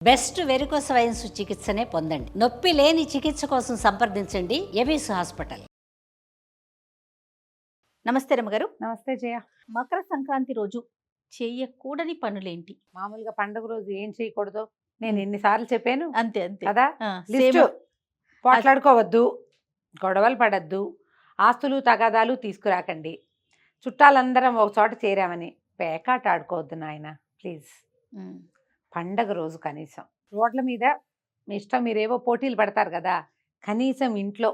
Best varicose veins చికిత్సనే పొందండి. నొప్పి లేని చికిత్స కోసం సంప్రదించండి ఎవిస్ హాస్పిటల్. నమస్తే రమ్మగారు. నమస్తే జయ. మకర సంక్రాంతి రోజు చేయకూడని పనులేంటి? మామూలుగా పండుగ రోజు ఏం చేయకూడదు నేను ఎన్నిసార్లు చెప్పాను అంతే అంతే కదా. లిస్టు పోట్లాడుకోవద్దు, గొడవలు పడద్దు, ఆస్తులు తగాదాలు తీసుకురాకండి, చుట్టాలందరం ఒక చోట చేరామని పేకాట ఆడుకోవద్దు నాయన ప్లీజ్. పండగ రోజు కనీసం రోడ్ల మీద మీ ఇష్టం మీరేవో పోటీలు పడతారు కదా, కనీసం ఇంట్లో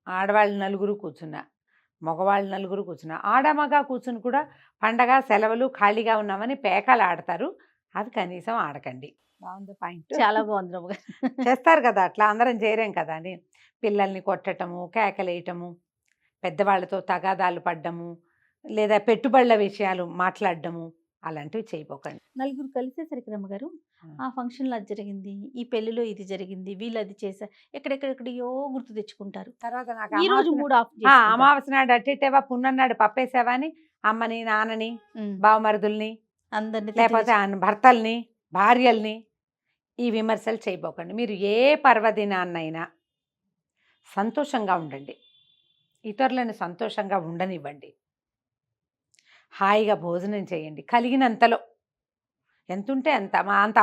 ఆడవాళ్ళు నలుగురు కూర్చున్నా, మగవాళ్ళు నలుగురు కూర్చున్నా, ఆడమగా కూర్చుని కూడా పండగ సెలవులు ఖాళీగా ఉన్నామని పేకాలు ఆడతారు, అవి కనీసం ఆడకండి. బాగుంది పాయింట్, చాలా బాగుంది రమ్మగారు. చేస్తారు కదా అట్లా, అందరం చేరాం కదా అని పిల్లల్ని కొట్టటము, కేకలేయటము, పెద్దవాళ్ళతో తగాదాలు పడ్డము, లేదా పెట్టుబడుల విషయాలు మాట్లాడడము అలాంటివి చేయబోకండి. నలుగురు కలిసేసరికి రమ్మగారు ఆ ఫంక్షన్లో అది జరిగింది, ఈ పెళ్లిలో ఇది జరిగింది, వీళ్ళు అది చేసా, ఎక్కడెక్కడెక్కడయో గుర్తు తెచ్చుకుంటారు. తర్వాత నాకు ఈ రోజు మూడు ఆఫ్ అమావాస్య నాడు అట్టేవా, పున్నన్నాడు పప్పేసావా అని అమ్మని, నాన్నని, బావమరుదుల్ని, అందరినీ లేకపోతే భర్తల్ని, భార్యల్ని ఈ విమర్శలు చేయబోకండి. మీరు ఏ పర్వదినాన్నైనా సంతోషంగా ఉండండి, ఇతరులను సంతోషంగా ఉండనివ్వండి, హాయిగా భోజనం చేయండి కలిగినంతలో. ఎంతుంటే అంత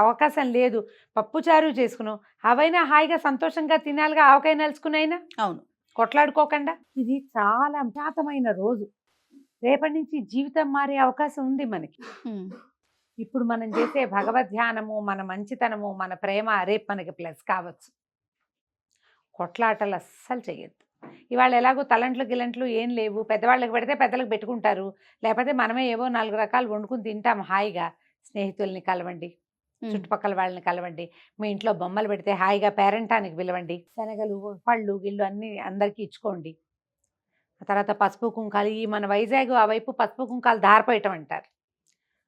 అవకాశం లేదు, పప్పుచారు చేసుకున్నాం అవైనా హాయిగా సంతోషంగా తినాలిగా, ఆవకాయ నలుచుకునైనా. అవును, కొట్లాడుకోకుండా. ఇది చాలా అజ్ఞాతమైన రోజు, రేపటి నుంచి జీవితం మారే అవకాశం ఉంది మనకి. ఇప్పుడు మనం చేసే భగవద్ ధ్యానము, మన మంచితనము, మన ప్రేమ రేపు మనకి ప్లస్ కావచ్చు. కొట్లాటలు అస్సలు చేయొద్దు. ఇవాళ ఎలాగో తలంట్లు గిలంట్లు ఏం లేవు, పెద్దవాళ్ళకి పెడితే పెద్దలకు పెట్టుకుంటారు, లేకపోతే మనమే ఏవో 4 రకాలు వండుకుని తింటాం హాయిగా. స్నేహితుల్ని కలవండి, చుట్టుపక్కల వాళ్ళని కలవండి, మీ ఇంట్లో బొమ్మలు పెడితే హాయిగా పేరెంటానికి పిలవండి, శనగలు పళ్ళు గిళ్ళు అన్నీ అందరికీ ఇచ్చుకోండి. తర్వాత పసుపు కుంకాలు, ఈ మన వైజాగ్ ఆ వైపు పసుపు కుంకాలు దారపోయటం అంటారు.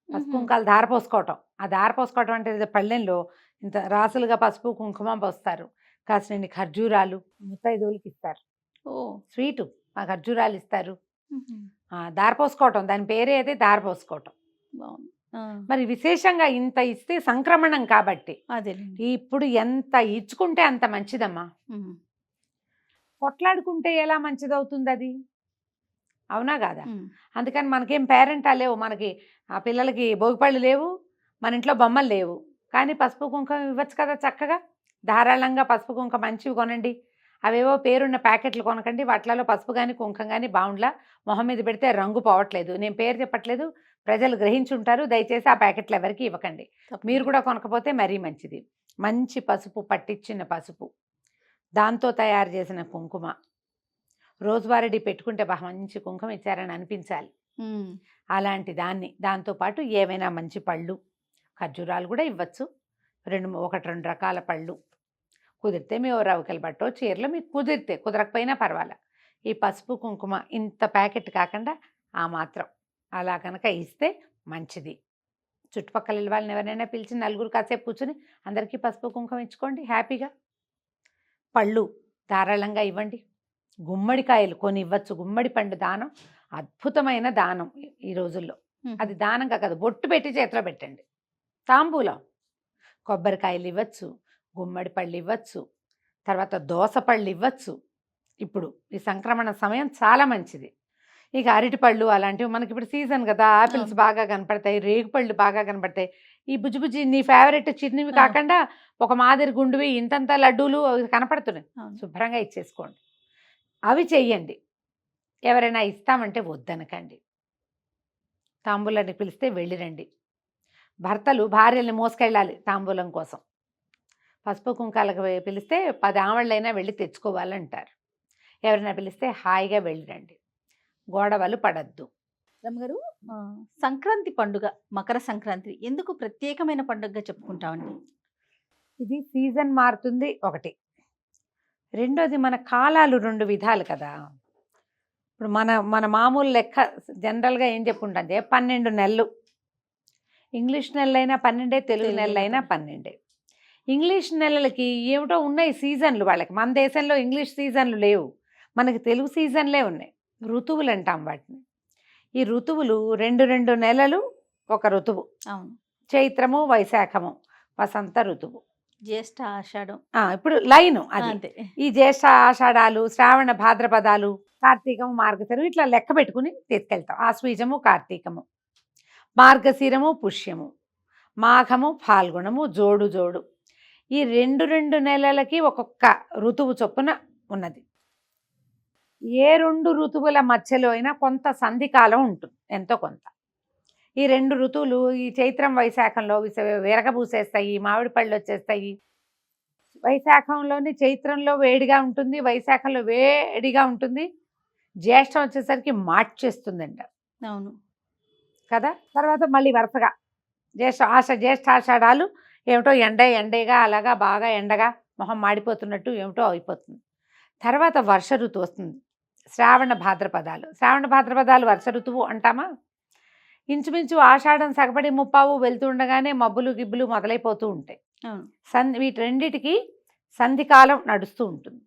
పసుపు కుంకాలు దారపోసుకోవటం, ఆ దారపోసుకోవటం అంటే పళ్ళెంలో ఇంత రాసులుగా పసుపు కుంకుమ పోస్తారు, కాసినన్ని ఖర్జూరాలు ముత్తైదువులకి ఇస్తారు, స్వీటు ఆ ఖర్జూరాలు ఇస్తారు. దారపోసుకోవటం దాని పేరే అయితే దారపోసుకోవటం. మరి విశేషంగా ఇంత ఇస్తే సంక్రమణం కాబట్టి అదే ఇప్పుడు ఎంత ఇచ్చుకుంటే అంత మంచిదమ్మా. కొట్లాడుకుంటే ఎలా మంచిదవుతుంది అది, అవునా కాదా? అందుకని మనకేం పేరెంటా లేవు, మనకి ఆ పిల్లలకి భోగిపళ్ళు లేవు, మన ఇంట్లో బొమ్మలు లేవు, కానీ పసుపు కుంకుమ ఇవ్వచ్చు కదా చక్కగా. ధారాళంగా పసుపు కుంకుమ మంచివి కొనండి, అవేవో పేరున్న ప్యాకెట్లు కొనకండి, వాటిలలో పసుపు కానీ కుంకుమ కానీ బాగుండ్లా మొహం మీద పెడితే రంగు పోవట్లేదు. నేను పేరు చెప్పట్లేదు, ప్రజలు గ్రహించుంటారు, దయచేసి ఆ ప్యాకెట్లు ఎవరికి ఇవ్వకండి. మీరు కూడా కొనకపోతే మరీ మంచిది. మంచి పసుపు, పట్టించిన పసుపు, దాంతో తయారు చేసిన కుంకుమ, రోజువారీ పెట్టుకుంటే బాగా మంచి కుంకుమ ఇచ్చారని అనిపించాలి. అలాంటి దాన్ని, దాంతోపాటు ఏవైనా మంచి పళ్ళు, ఖర్జూరాలు కూడా ఇవ్వచ్చు, 1-2 రకాల పళ్ళు కుదిరితే మీ రవికల బట్టో చీరలో మీకు కుదిరితే, కుదరకపోయినా పర్వాలే. ఈ పసుపు కుంకుమ ఇంత ప్యాకెట్ కాకుండా ఆ మాత్రం అలా కనుక ఇస్తే మంచిది. చుట్టుపక్కల వాళ్ళని ఎవరైనా పిలిచి నలుగురు కాసేపు కూర్చుని అందరికీ పసుపు కుంకుమ ఇచ్చుకోండి హ్యాపీగా. పళ్ళు ధారాళంగా ఇవ్వండి, గుమ్మడికాయలు కొన్ని ఇవ్వచ్చు. గుమ్మడి పండు దానం అద్భుతమైన దానం ఈ రోజుల్లో. అది దానంగా కాదు, బొట్టు పెట్టి చేతిలో పెట్టండి. తాంబూలం కొబ్బరికాయలు ఇవ్వచ్చు, గుమ్మడి పళ్ళు ఇవ్వచ్చు, తర్వాత దోసపళ్ళు ఇవ్వచ్చు. ఇప్పుడు ఈ సంక్రమణ సమయం చాలా మంచిది. ఇక అరటిపళ్ళు అలాంటివి మనకి ఇప్పుడు సీజన్ కదా, ఆపిల్స్ బాగా కనపడతాయి, రేగుపళ్ళు బాగా కనపడతాయి. ఈ బుజ్జి నీ ఫేవరెట్ చిన్నవి కాకుండా ఒక మాదిరి గుండువి ఇంతంత లడ్డూలు కనపడుతున్నాయి, శుభ్రంగా ఇచ్చేసుకోండి. అవి చెయ్యండి. ఎవరైనా ఇస్తామంటే వద్దనకండి. తాంబూలాన్ని పిలిస్తే వెళ్ళిరండి. భర్తలు భార్యల్ని మోసుకెళ్ళాలి తాంబూలం కోసం. పసుపు కుంకాలకు పిలిస్తే 10 ఆవిళ్ళైనా వెళ్ళి తెచ్చుకోవాలంటారు. ఎవరైనా పిలిస్తే హాయిగా వెళ్ళిరండి, గొడవలు పడద్దు. రమ్మగారు, సంక్రాంతి పండుగ, మకర సంక్రాంతి ఎందుకు ప్రత్యేకమైన పండుగగా చెప్పుకుంటామండి? ఇది సీజన్ మారుతుంది ఒకటి, రెండోది మన కాలాలు 2 విధాలు కదా. ఇప్పుడు మన మామూలు లెక్క జనరల్గా ఏం చెప్పుకుంటాం, 12 నెలలు, ఇంగ్లీష్ నెలలైనా 12, తెలుగు నెలలైనా 12. ఇంగ్లీష్ నెలలకి ఏమిటో ఉన్నాయి సీజన్లు వాళ్ళకి, మన దేశంలో ఇంగ్లీష్ సీజన్లు లేవు, మనకి తెలుగు సీజన్లే ఉన్నాయి. ఋతువులు అంటాం వాటిని. ఈ ఋతువులు 2 నెలలు ఒక ఋతువు. అవును, చైత్రము వైశాఖము వసంత ఋతువు. జ్యేష్ఠ ఆషాఢం ఇప్పుడు లైను అది. అంతే. ఈ జ్యేష్ఠ ఆషాఢాలు, శ్రావణ భాద్రపదాలు, కార్తీకము మార్గశిరం ఇట్లా లెక్క పెట్టుకుని తీసుకెళ్తాం. ఆశ్వీజము కార్తీకము, మార్గశిరము పుష్యము, మాఘము ఫాల్గుణము, జోడు జోడు. ఈ 2 నెలలకి ఒక్కొక్క ఋతువు చొప్పున ఉన్నది. ఏ 2 ఋతువుల మధ్యలో అయినా కొంత సంధికాలం ఉంటుంది, ఎంతో కొంత. ఈ 2 ఋతువులు ఈ చైత్రం వైశాఖంలో విరగబూసేస్తాయి, మామిడి పళ్ళు వచ్చేస్తాయి. వైశాఖంలోని చైత్రంలో వేడిగా ఉంటుంది, వైశాఖంలో వేడిగా ఉంటుంది, జ్యేష్టం వచ్చేసరికి మార్చేస్తుందంట. అవును కదా. తర్వాత మళ్ళీ వరుసగా జ్యేష్ఠాషాఢాలు ఏమిటో ఎండేగా అలాగా బాగా ఎండగా మొహం మాడిపోతున్నట్టు ఏమిటో అయిపోతుంది. తర్వాత వర్ష ఋతువు వస్తుంది, శ్రావణ భాద్రపదాలు వర్ష ఋతువు అంటామా. ఇంచుమించు ఆషాఢం సగపడి ముప్పావు వెళ్తుండగానే మబ్బులు గిబ్బులు మొదలైపోతూ ఉంటాయి. వీటన్నిటికీ సంధికాలం నడుస్తూ ఉంటుంది.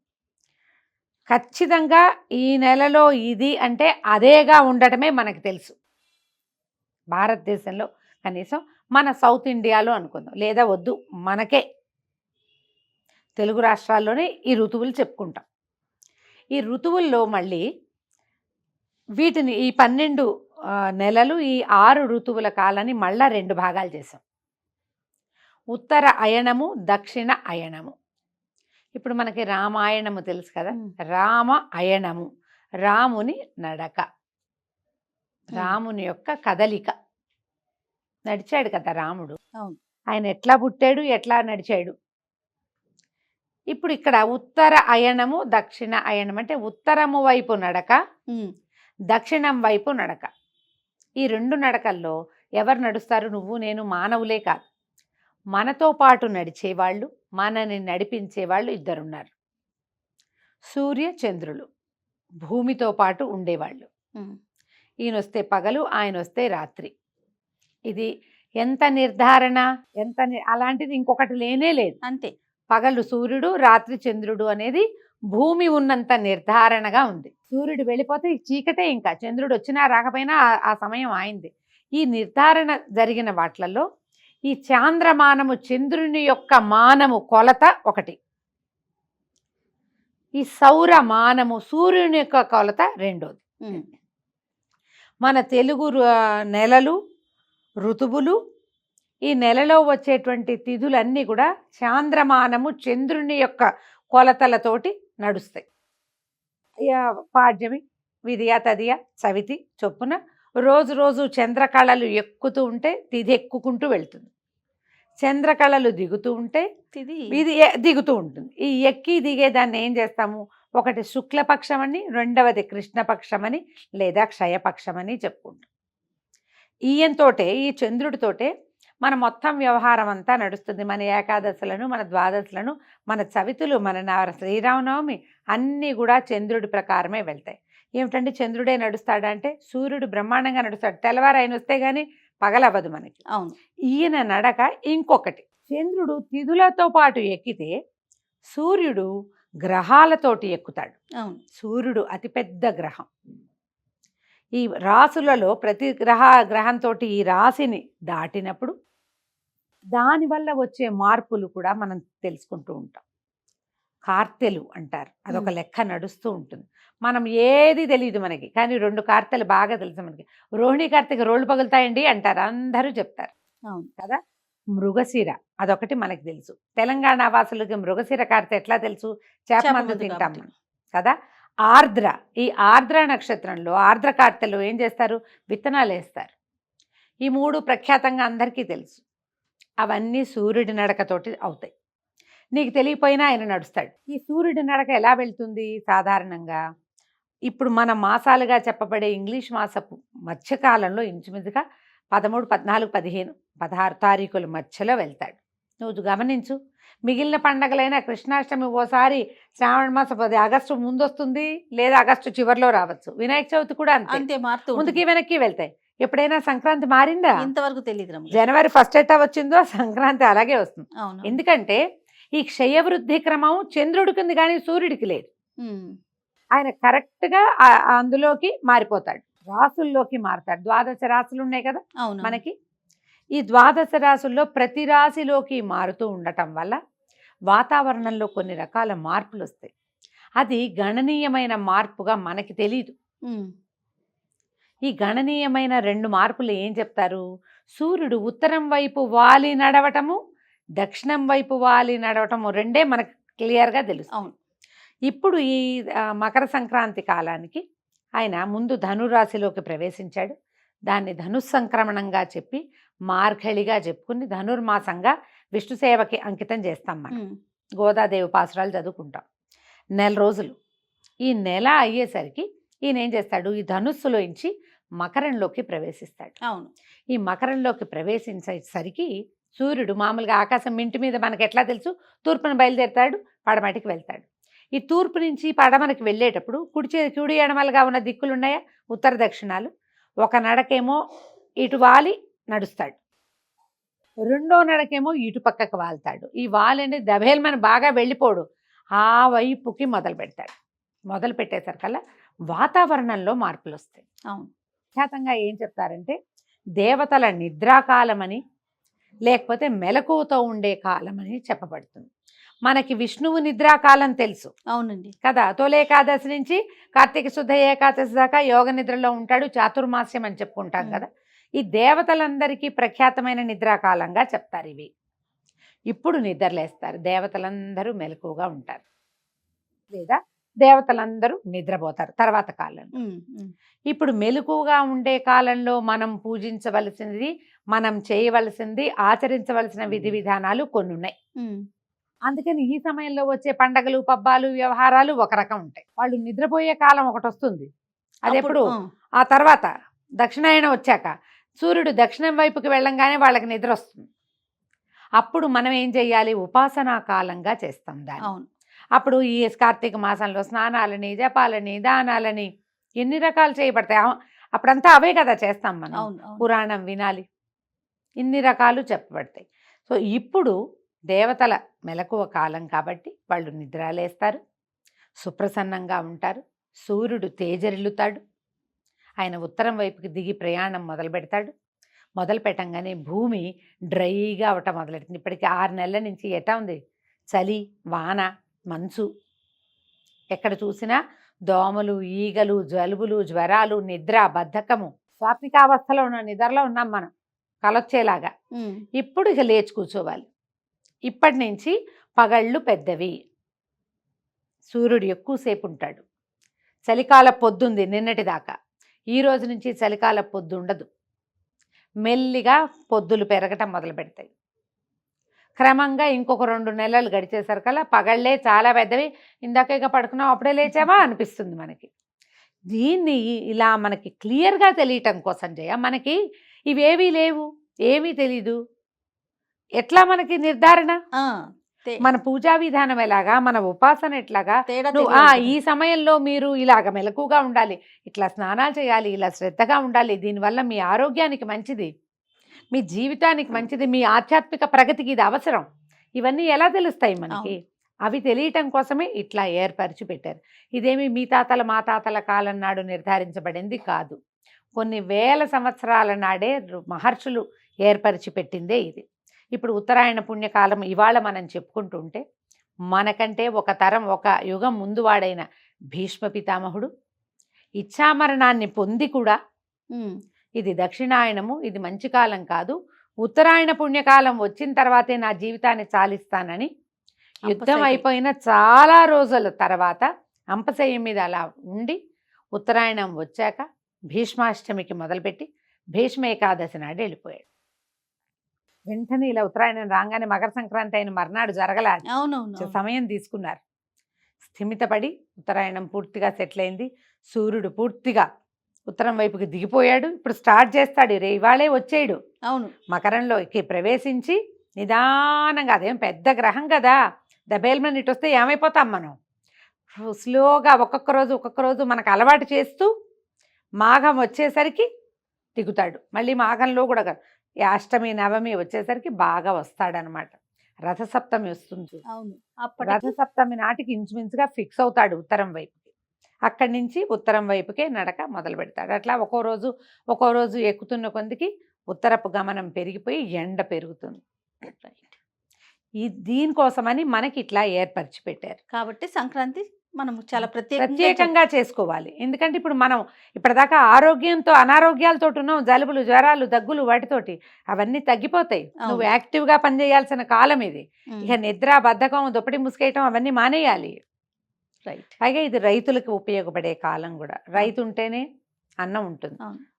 ఖచ్చితంగా ఈ నెలలో ఇది అంటే అదేగా ఉండటమే మనకు తెలుసు. భారతదేశంలో కనీసం మన సౌత్ ఇండియాలో అనుకుందాం, లేదా వద్దు మనకే తెలుగు రాష్ట్రాల్లోనే ఈ ఋతువులు చెప్పుకుంటాం. ఈ ఋతువుల్లో మళ్ళీ వీటిని ఈ 12 నెలలు ఈ 6 ఋతువుల కాలాన్ని మళ్ళా 2 భాగాలు చేసాం. ఉత్తర అయనము, దక్షిణ అయనము. ఇప్పుడు మనకి రామాయణము తెలుసు కదా. రామ అయనము, రాముని నడక, రాముని యొక్క కదలిక. నడిచాడు కదా రాముడు, ఆయన ఎట్లా పుట్టాడు, ఎట్లా నడిచాడు. ఇప్పుడు ఇక్కడ ఉత్తర అయనము, దక్షిణ అయనం అంటే ఉత్తరము వైపు నడక, దక్షిణం వైపు నడక. ఈ 2 నడకల్లో ఎవరు నడుస్తారు? నువ్వు నేను మానవులే కాదు, మనతో పాటు నడిచేవాళ్ళు, మనని నడిపించేవాళ్ళు 2 ఉన్నారు. సూర్య చంద్రులు భూమితో పాటు ఉండేవాళ్ళు. ఈయన వస్తే పగలు, ఆయన వస్తే రాత్రి. ఇది ఎంత నిర్ధారణ, అలాంటిది ఇంకొకటి లేనే లేదు. అంతే. పగలు సూర్యుడు, రాత్రి చంద్రుడు అనేది భూమి ఉన్నంత నిర్ధారణగా ఉంది. సూర్యుడు వెళ్ళిపోతే చీకటే, ఇంకా చంద్రుడు వచ్చినా రాకపోయినా ఆ సమయం ఆయింది. ఈ నిర్ధారణ జరిగిన వాట్లలో ఈ చాంద్రమానము, చంద్రుని యొక్క మానము కొలత ఒకటి, ఈ సౌరమానము సూర్యుని యొక్క కొలత రెండోది. మన తెలుగు నెలలు, ఋతువులు, ఈ నెలలో వచ్చేటువంటి తిథులన్నీ కూడా చాంద్రమానము చంద్రుని యొక్క కొలతలతోటి నడుస్తాయి. పాడ్యమి, విధియ, తదియ, చవితి చొప్పున రోజు చంద్రకళలు ఎక్కుతూ ఉంటే తిథి ఎక్కుకుంటూ వెళ్తుంది, చంద్రకళలు దిగుతూ ఉంటే ఇది దిగుతూ ఉంటుంది. ఈ ఎక్కి దిగే దాన్ని ఏం చేస్తాము? ఒకటి శుక్లపక్షం అని, రెండవది కృష్ణపక్షం అని, లేదా క్షయపక్షం అని చెప్పుకుంటాం. ఈయంతోటే, ఈ చంద్రుడితోటే మన మొత్తం వ్యవహారం అంతా నడుస్తుంది. మన ఏకాదశులను, మన ద్వాదశులను, మన చవితులు, మన శ్రీరామనవమి అన్నీ కూడా చంద్రుడి ప్రకారమే వెళ్తాయి. ఏమిటంటే చంద్రుడే నడుస్తాడంటే సూర్యుడు బ్రహ్మాండంగా నడుస్తాడు, తెల్లవారు ఆయన వస్తే గానీ పగలవ్వదు మనకి. అవును. ఈయన నడక ఇంకొకటి. చంద్రుడు తిథులతో పాటు ఎక్కితే సూర్యుడు గ్రహాలతోటి ఎక్కుతాడు. అవును. సూర్యుడు అతిపెద్ద గ్రహం. ఈ రాసులలో ప్రతి గ్రహంతో ఈ రాశిని దాటినప్పుడు దానివల్ల వచ్చే మార్పులు కూడా మనం తెలుసుకుంటూ ఉంటాం. కార్తెలు అంటారు, అదొక లెక్క నడుస్తూ ఉంటుంది. మనం ఏది తెలియదు మనకి, కానీ 2 కార్తెలు బాగా తెలుసు మనకి. రోహిణి కార్తెక రోడ్లు పగులుతాయండి అంటారు, అందరూ చెప్తారు. అవును కదా. మృగశిర అదొకటి మనకి తెలుసు. తెలంగాణ వాసులకి మృగశిర కార్తె ఎట్లా తెలుసు? చేపమందు తింటాం మనం కదా. ఆర్ద్ర, ఈ ఆర్ద్ర నక్షత్రంలో ఆర్ద్ర కార్తెలో ఏం చేస్తారు? విత్తనాలు వేస్తారు. ఈ 3 ప్రఖ్యాతంగా అందరికీ తెలుసు. అవన్నీ సూర్యుడి నడకతోటి అవుతాయి. నీకు తెలియపోయినా ఆయన నడుస్తాడు. ఈ సూర్యుడి నడక ఎలా వెళ్తుంది? సాధారణంగా ఇప్పుడు మన మాసాలుగా చెప్పబడే ఇంగ్లీష్ మాసపు మధ్యకాలంలో ఇంచుమించుగా 13, 14, 15, 16 తారీఖుల మధ్యలో వెళ్తాడు. నువ్వు గమనించు, మిగిలిన పండగలైనా కృష్ణాష్టమి ఓసారి శ్రావణ మాసం ఆగస్టు ముందు వస్తుంది, లేదా ఆగస్టు చివరిలో రావచ్చు. వినాయక చవితి కూడా అంతే, ముందుకి వెనక్కి వెళ్తాయి. ఎప్పుడైనా సంక్రాంతి మారిందా? ఇంతవరకు తెలియదు. జనవరి 1 ఎట్టా వచ్చిందో సంక్రాంతి అలాగే వస్తుంది. ఎందుకంటే ఈ క్షయవృద్ధి క్రమం చంద్రుడికి ఉంది కానీ సూర్యుడికి లేదు. ఆయన కరెక్ట్గా అందులోకి మారిపోతాడు, రాసుల్లోకి మారుతాడు. 12 రాసులు ఉన్నాయి కదా మనకి. ఈ ద్వాదశ రాశుల్లో ప్రతి రాశిలోకి మారుతూ ఉండటం వల్ల వాతావరణంలో కొన్ని రకాల మార్పులు వస్తాయి. అది గణనీయమైన మార్పుగా మనకి తెలియదు. ఈ గణనీయమైన 2 మార్పులు ఏం చెప్తారు? సూర్యుడు ఉత్తరం వైపు వాలి నడవటము, దక్షిణం వైపు వాలి నడవటము రెండే మనకు క్లియర్గా తెలుసు. ఇప్పుడు ఈ మకర సంక్రాంతి కాలానికి ఆయన ముందు ధనురాశిలోకి ప్రవేశించాడు. దాన్ని ధనుస్సంక్రమణంగా చెప్పి మార్గళిగా చెప్పుకుని ధనుర్మాసంగా విష్ణు సేవకి అంకితం చేస్తాం. మనం గోదాదేవి పాసురాలు చదువుకుంటాం. 1 రోజులు. ఈ నెల అయ్యేసరికి ఈయన ఏం చేస్తాడు? ఈ ధనుస్సులోంచి మకరంలోకి ప్రవేశిస్తాడు. ఈ మకరంలోకి ప్రవేశించేసరికి సూర్యుడు మామూలుగా ఆకాశం ఇంటి మీద మనకి ఎట్లా తెలుసు? తూర్పున బయలుదేరుతాడు, పడమటికి వెళ్తాడు. ఈ తూర్పు నుంచి పడమనకి వెళ్ళేటప్పుడు కుడి ఎడమలుగా ఉన్న దిక్కులు ఉన్నాయా? ఉత్తర దక్షిణాలు. ఒక నడకేమో ఇటు వాలి నడుస్తాడు, రెండో నడకేమో ఇటు పక్కకు వాళ్తాడు. ఈ వాలని దభేల్మని బాగా వెళ్ళిపోడు, ఆ వైపుకి మొదలు పెడతాడు. మొదలు పెట్టేసరికల్లా వాతావరణంలో మార్పులు వస్తాయి. ఖ్యాతంగా ఏం చెప్తారంటే దేవతల నిద్రాకాలమని లేకపోతే మెలకువతో ఉండే కాలమని చెప్పబడుతుంది. మనకి విష్ణువు నిద్రాకాలం తెలుసు. అవునండి కదా. తొలి ఏకాదశి నుంచి కార్తీక శుద్ధ ఏకాదశి దాకా యోగ నిద్రలో ఉంటాడు, చాతుర్మాస్యం అని చెప్పుకుంటాం కదా. ఈ దేవతలందరికీ ప్రఖ్యాతమైన నిద్రాకాలంగా చెప్తారు ఇవి. ఇప్పుడు నిద్రలేస్తారు, దేవతలందరూ మెలకువగా ఉంటారు, లేదా దేవతలందరూ నిద్రపోతారు తర్వాత కాలంలో. ఇప్పుడు మెలకువగా ఉండే కాలంలో మనం పూజించవలసినది, మనం చేయవలసింది, ఆచరించవలసిన విధి విధానాలు కొన్ని ఉన్నాయి. అందుకని ఈ సమయంలో వచ్చే పండగలు, పబ్బాలు, వ్యవహారాలు ఒక రకం ఉంటాయి. వాళ్ళు నిద్రపోయే కాలం ఒకటి వస్తుంది. అది ఎప్పుడు? ఆ తర్వాత దక్షిణాయనం వచ్చాక సూర్యుడు దక్షిణం వైపుకి వెళ్ళంగానే వాళ్ళకి నిద్ర వస్తుంది. అప్పుడు మనం ఏం చెయ్యాలి? ఉపాసనా కాలంగా చేస్తాం దాన్ని. అప్పుడు ఈ కార్తీక మాసంలో స్నానాలని, జపాలని, దానాలని ఎన్ని రకాలు చేయబడతాయి. అప్పుడంతా అవే కదా చేస్తాం మనం. పురాణం వినాలి, ఇన్ని రకాలు చెప్పబడతాయి. సో ఇప్పుడు దేవతల మెలకువ కాలం కాబట్టి వాళ్ళు నిద్రలేస్తారు, సుప్రసన్నంగా ఉంటారు. సూర్యుడు తేజరిల్లుతాడు, ఆయన ఉత్తరం వైపుకి దిగి ప్రయాణం మొదలు పెడతాడు. మొదలు పెట్టంగానే భూమి డ్రైగా అవటం మొదలెడుతుంది. ఇప్పటికి 6 నెలల నుంచి ఎటా ఉంది? చలి, వాన, మంచు. ఎక్కడ చూసినా దోమలు, ఈగలు, జలుబులు, జ్వరాలు, నిద్ర, బద్ధకము. స్వాప్నికావస్థలో ఉన్న నిద్రలో ఉన్నాం మనం, కలొచ్చేలాగా. ఇప్పుడు ఇక లేచి కూర్చోవాలి. ఇప్పటి నుంచి పగళ్ళు పెద్దవి, సూర్యుడు ఎక్కువసేపు ఉంటాడు. చలికాల పొద్దుంది నిన్నటి దాకా, ఈ రోజు నుంచి చలికాల పొద్దు ఉండదు. మెల్లిగా పొద్దులు పెరగటం మొదలు పెడతాయి. క్రమంగా ఇంకొక 2 నెలలు గడిచేసరికల్లా పగళ్ళే చాలా పెద్దవి. ఇందాక ఇక పడుకున్నాం, అప్పుడే లేచావా అనిపిస్తుంది మనకి. దీన్ని ఇలా మనకి క్లియర్గా తెలియటం కోసం మనకి ఇవేవీ లేవు, ఏమీ తెలీదు. ఎట్లా మనకి నిర్ధారణ? మన పూజా విధానం ఎలాగా, మన ఉపాసన ఎట్లాగా, ఈ సమయంలో మీరు ఇలాగ మెలకుగా ఉండాలి, ఇట్లా స్నానాలు చేయాలి, ఇలా శ్రద్ధగా ఉండాలి, దీనివల్ల మీ ఆరోగ్యానికి మంచిది, మీ జీవితానికి మంచిది, మీ ఆధ్యాత్మిక ప్రగతికి ఇది అవసరం. ఇవన్నీ ఎలా తెలుస్తాయి మనకి? అవి తెలియటం కోసమే ఇట్లా ఏర్పరిచి పెట్టారు. ఇదేమి మీ తాతల మా తాతల కాలం నాడు నిర్ధారించబడింది కాదు. కొన్ని వేల సంవత్సరాల నాడే మహర్షులు ఏర్పరిచి పెట్టిందే ఇది. ఇప్పుడు ఉత్తరాయణ పుణ్యకాలం ఇవాళ మనం చెప్పుకుంటుంటే మనకంటే ఒక తరం, ఒక యుగం ముందు వాడైన భీష్మ పితామహుడు ఇచ్ఛామరణాన్ని పొంది కూడా ఇది దక్షిణాయనము, ఇది మంచి కాలం కాదు, ఉత్తరాయణ పుణ్యకాలం వచ్చిన తర్వాతే నా జీవితాన్ని చాలిస్తానని యుద్ధం అయిపోయిన చాలా రోజుల తర్వాత అంపశయ్యం మీద అలా ఉండి ఉత్తరాయణం వచ్చాక భీష్మాష్టమికి మొదలుపెట్టి భీష్మ ఏకాదశి నాడు వెళ్ళిపోయాడు. వెంటనే ఇలా ఉత్తరాయణం రాగానే మకర సంక్రాంతి అయిన మర్నాడు జరగల, సమయం తీసుకున్నారు. స్థిమితపడి ఉత్తరాయణం పూర్తిగా సెటిల్ అయింది. సూర్యుడు పూర్తిగా ఉత్తరం వైపుకి దిగిపోయాడు. ఇప్పుడు స్టార్ట్ చేస్తాడు, ఇవాళే వచ్చేయడు. మకరంలోకి ప్రవేశించి నిదానంగా, అదేం పెద్ద గ్రహం కదా, దబేల్మని ఇటు వస్తే ఏమైపోతాం మనం. స్లోగా ఒక్కొక్క రోజు మనకు అలవాటు చేస్తూ మాఘం వచ్చేసరికి దిగుతాడు. మళ్ళీ మాఘంలో కూడా అష్టమి నవమి వచ్చేసరికి బాగా వస్తాడనమాట. రథసప్తమి వస్తుంది. రథసప్తమి నాటికి ఇంచుమించుగా ఫిక్స్ అవుతాడు ఉత్తరం వైపుకి. అక్కడి నుంచి ఉత్తరం వైపుకే నడక మొదలు పెడతాడు. అట్లా ఒక్కో రోజు ఎక్కుతున్న కొందికి ఉత్తరపు గమనం పెరిగిపోయి ఎండ పెరుగుతుంది. రైట్. దీనికోసమని మనకి ఇట్లా ఏర్పరిచి పెట్టారు. కాబట్టి సంక్రాంతి మనం చాలా ప్రత్యేకంగా చేసుకోవాలి. ఎందుకంటే ఇప్పుడు మనం ఇప్పటిదాకా ఆరోగ్యంతో అనారోగ్యాలతో ఉన్నాం, జలుబులు, జ్వరాలు, దగ్గులు వాటితోటి అవన్నీ తగ్గిపోతాయి. నువ్వు యాక్టివ్గా పనిచేయాల్సిన కాలం ఇది. ఇక నిద్ర, బద్ధకం, దుప్పటి ముసుకేయటం అవన్నీ మానేయాలి. రైట్. పైగా ఇది రైతులకు ఉపయోగపడే కాలం కూడా. రైతు ఉంటేనే అన్నం ఉంటుంది.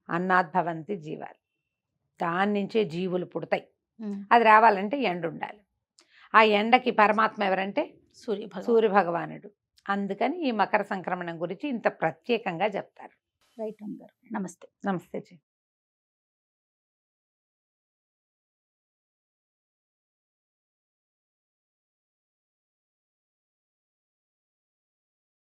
అన్నాద్భవంతి జీవాలు, దాని నుంచే జీవులు పుడతాయి. అది రావాలంటే ఎండ ఉండాలి. ఆ ఎండకి పరమాత్మ ఎవరంటే సూర్య భగవానుడు. అందుకని ఈ మకర సంక్రమణం గురించి ఇంత ప్రత్యేకంగా చెప్తారు. రైట్ అమ్మగారు. నమస్తే. నమస్తే జీ.